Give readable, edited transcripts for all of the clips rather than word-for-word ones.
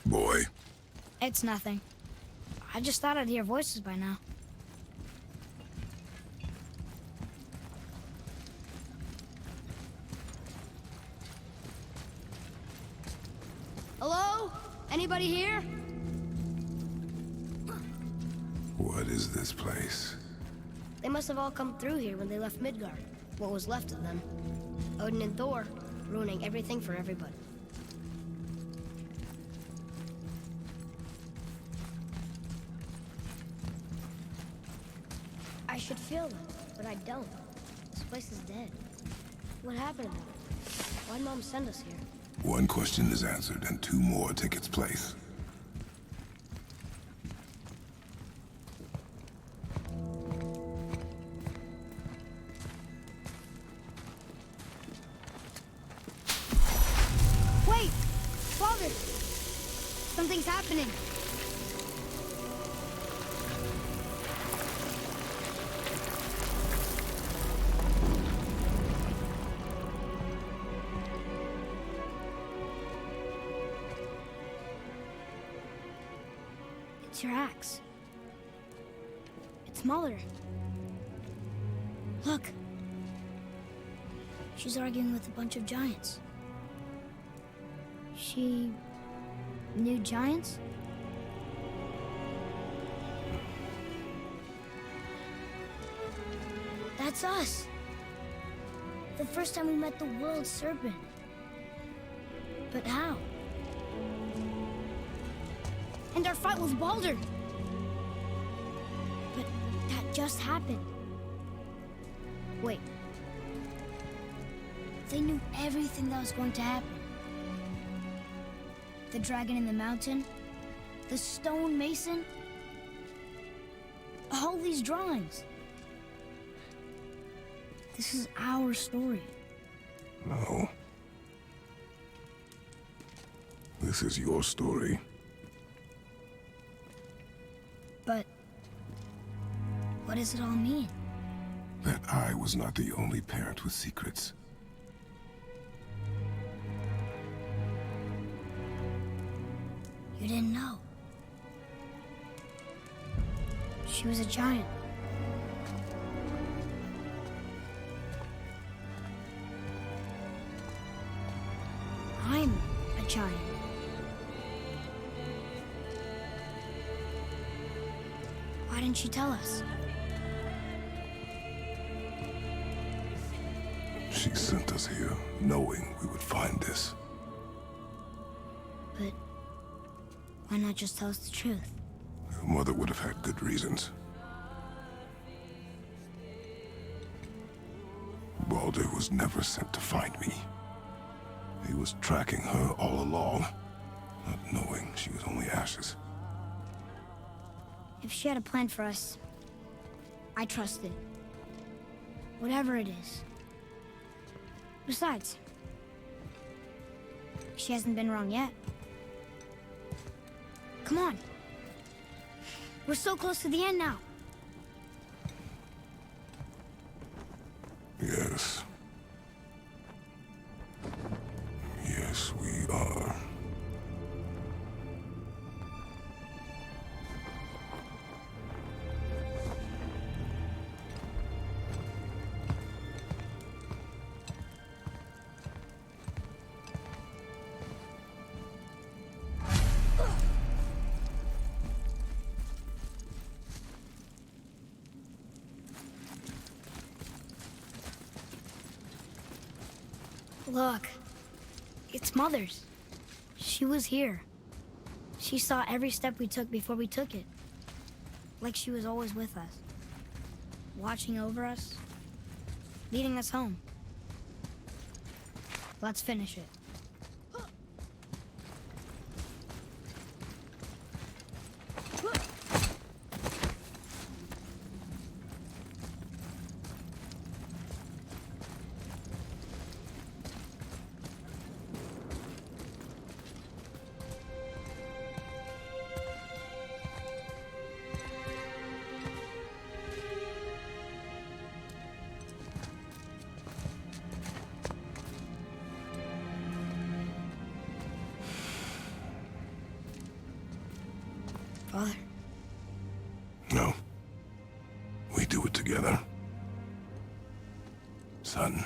Boy. It's nothing. I just thought I'd hear voices by now. Hello? Anybody here? What is this place? They must have all come through here when they left Midgard. What was left of them. Odin and Thor, ruining everything for everybody. I should feel them, but I don't. This place is dead. What happened to them? Why'd Mom send us here? One question is answered, and two more take its place. Wait! Father! Something's happening! It's your axe. It's Mother. Look. She's arguing with a bunch of giants. She knew giants? That's us. The first time we met the world serpent. But how? And our fight with Baldur. But that just happened. Wait. They knew everything that was going to happen. The dragon in the mountain, the stone mason, all these drawings. This is our story. No. This is your story. But what does it all mean? That I was not the only parent with secrets. You didn't know. She was a giant. I'm a giant. Why didn't she tell us? She sent us here, knowing we would find this. But why not just tell us the truth? Your mother would have had good reasons. Baldur was never sent to find me. He was tracking her all along, not knowing she was only ashes. If she had a plan for us, I trust it. Whatever it is. Besides, she hasn't been wrong yet. Come on. We're so close to the end now. Yes. Yes, we are. Look, it's Mother's. She was here. She saw every step we took before we took it. Like she was always with us. Watching over us. Leading us home. Let's finish it. Father? No. We do it together. Son.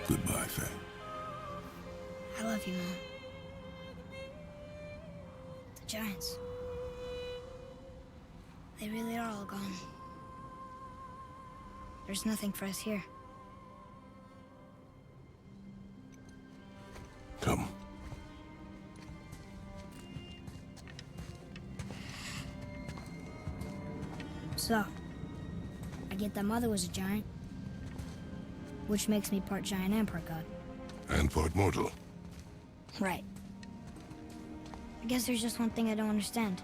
Goodbye, Faye. I love you, Mom. The Giants. They really are all gone. There's nothing for us here. Come. So, I get that Mother was a giant, which makes me part giant and part god. And part mortal. Right. I guess there's just one thing I don't understand.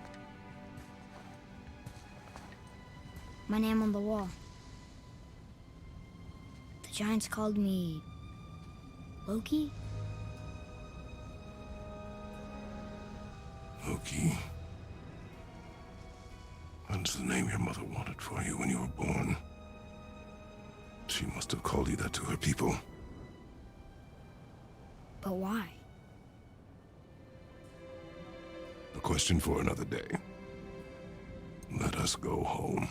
My name on the wall. The Giants called me... Loki? Loki. That's the name your mother wanted for you when you were born. She must have called you that to her people. But why? A question for another day. Let us go home.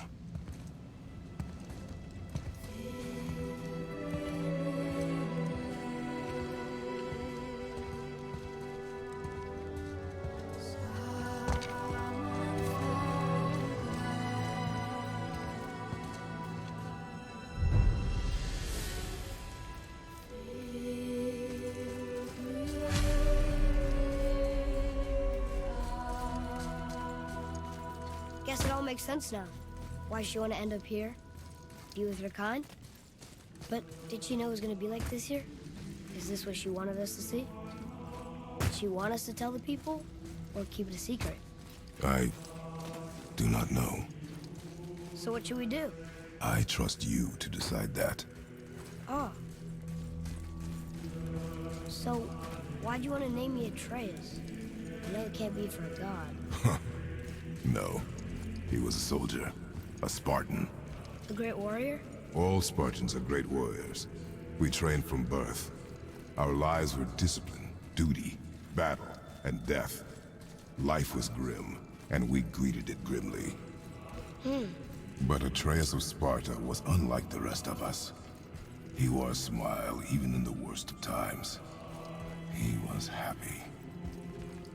Guess it all makes sense now. Why she want to end up here? Be with her kind? But did she know it was going to be like this here? Is this what she wanted us to see? Did she want us to tell the people? Or keep it a secret? I do not know. So what should we do? I trust you to decide that. Oh. So, why'd you want to name me Atreus? I know it can't be for a god. No. He was a soldier. A Spartan. A great warrior? All Spartans are great warriors. We trained from birth. Our lives were discipline, duty, battle, and death. Life was grim, and we greeted it grimly. But Atreus of Sparta was unlike the rest of us. He wore a smile even in the worst of times. He was happy.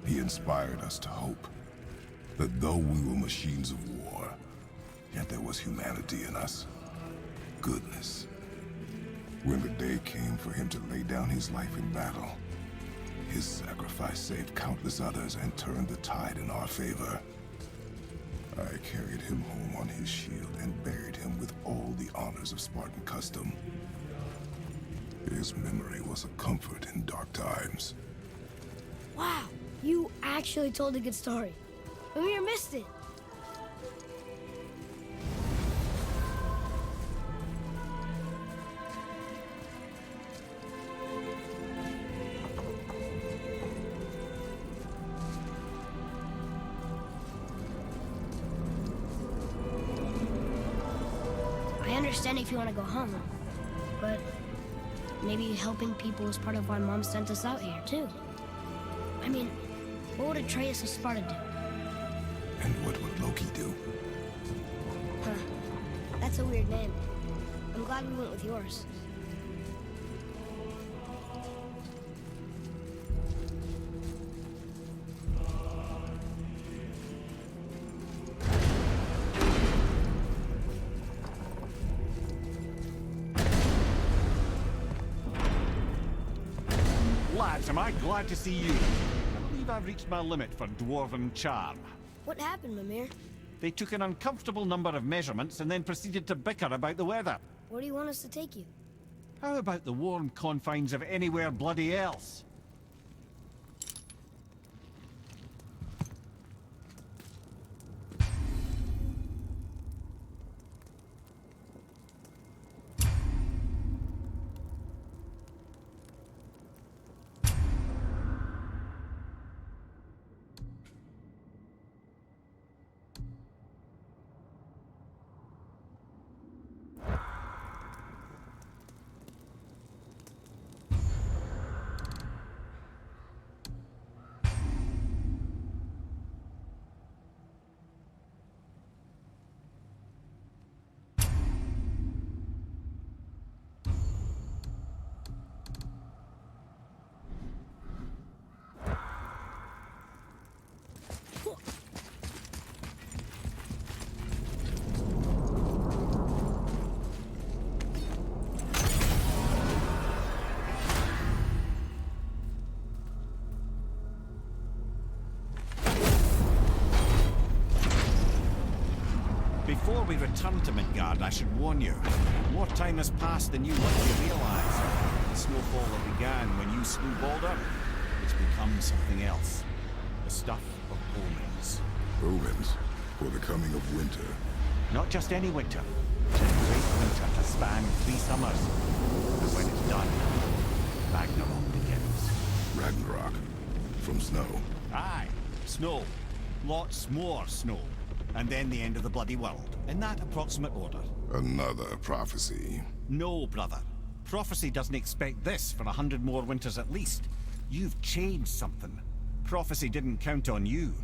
He inspired us to hope that though we were machines of war, yet there was humanity in us. Goodness. When the day came for him to lay down his life in battle, his sacrifice saved countless others and turned the tide in our favor. I carried him home on his shield and buried him with all the honors of Spartan custom. His memory was a comfort in dark times. Wow, you actually told a good story. Amir missed it. I understand if you want to go home, but maybe helping people is part of why Mom sent us out here, too. I mean, what would Atreus of Sparta do? And what would Loki do? Huh. That's a weird name. I'm glad we went with yours. am I glad to see you. I believe I've reached my limit for dwarven charm. What happened, Mimir? They took an uncomfortable number of measurements and then proceeded to bicker about the weather. Where do you want us to take you? How about the warm confines of anywhere bloody else? Before we return to Midgard, I should warn you. More time has passed than you likely realize. The snowfall that began when you slew Baldur, it's become something else. The stuff of omens. Omens for the coming of winter. Not just any winter. A great winter to span 3 summers. And when it's done, Ragnarok begins. Ragnarok. From snow. Aye, snow. Lots more snow. And then the end of the bloody world, in that approximate order. Another prophecy. No, brother. Prophecy doesn't expect this for 100 more winters at least. You've changed something. Prophecy didn't count on you.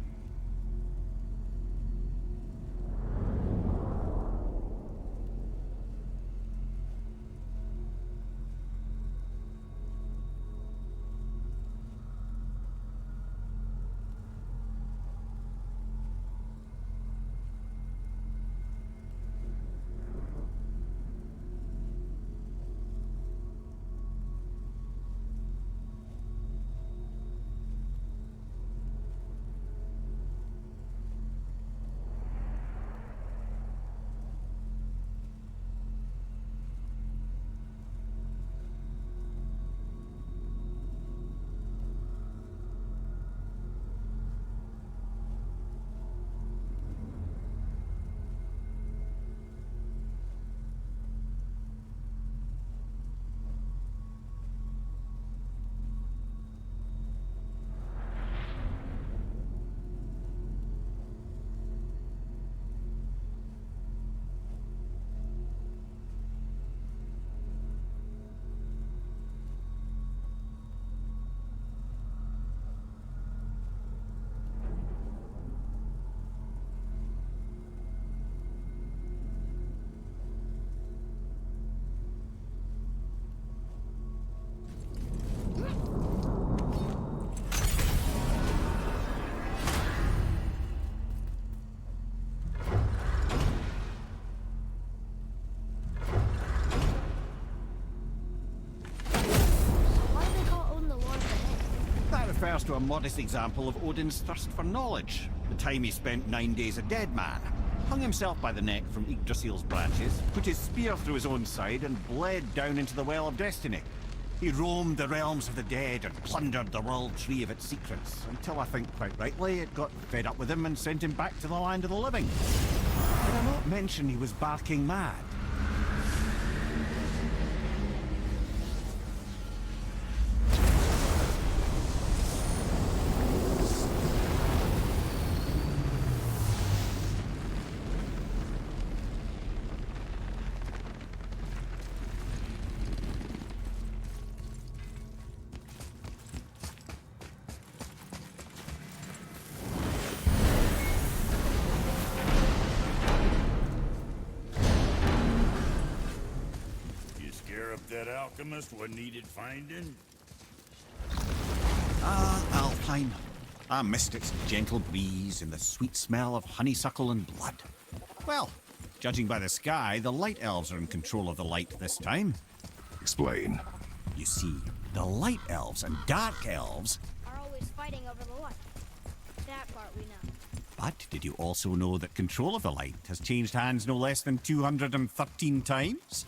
Refers to a modest example of Odin's thirst for knowledge. The time he spent 9 days a dead man. Hung himself by the neck from Yggdrasil's branches, put his spear through his own side and bled down into the Well of Destiny. He roamed the realms of the dead and plundered the world tree of its secrets, until I think quite rightly it got fed up with him and sent him back to the land of the living. Did I not mention he was barking mad? That alchemist what needed finding? Alpine. I missed its gentle breeze and the sweet smell of honeysuckle and blood. Well, judging by the sky, the light elves are in control of the light this time. Explain. You see, the light elves and dark elves. Are always fighting over the light. That part we know. But did you also know that control of the light has changed hands no less than 213 times?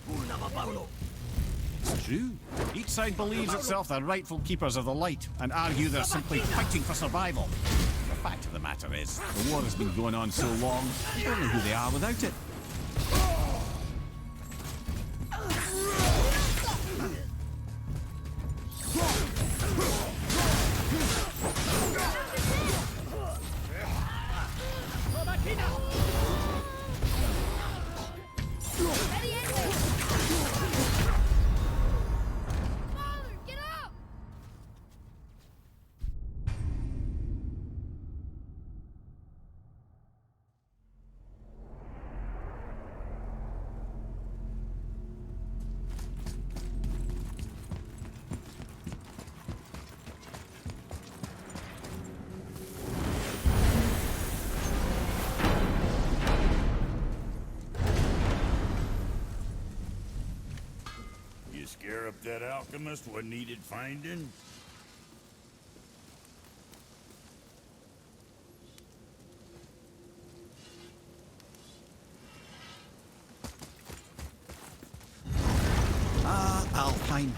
It's true. Each side believes itself the rightful keepers of the light and argue they're simply fighting for survival. The fact of the matter is, the war has been going on so long, they don't know who they are without it. Father, get up! You scare up that alchemist what needed finding? Alpine.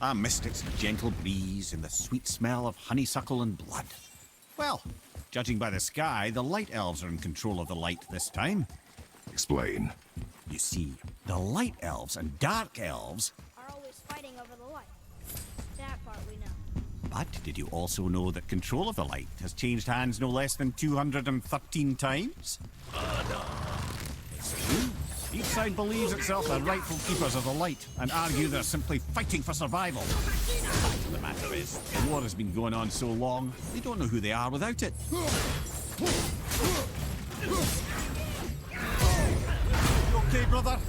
I missed its gentle breeze and the sweet smell of honeysuckle and blood. Well, judging by the sky, the light elves are in control of the light this time. Explain. You see, the light elves and dark elves. Are always fighting over the light. That part we know. But did you also know that control of the light has changed hands no less than 213 times? It's true. Each side believes itself the rightful keepers of the light and argue they're simply fighting for survival. The fact of the matter is, the war has been going on so long, they don't know who they are without it. You okay, brother?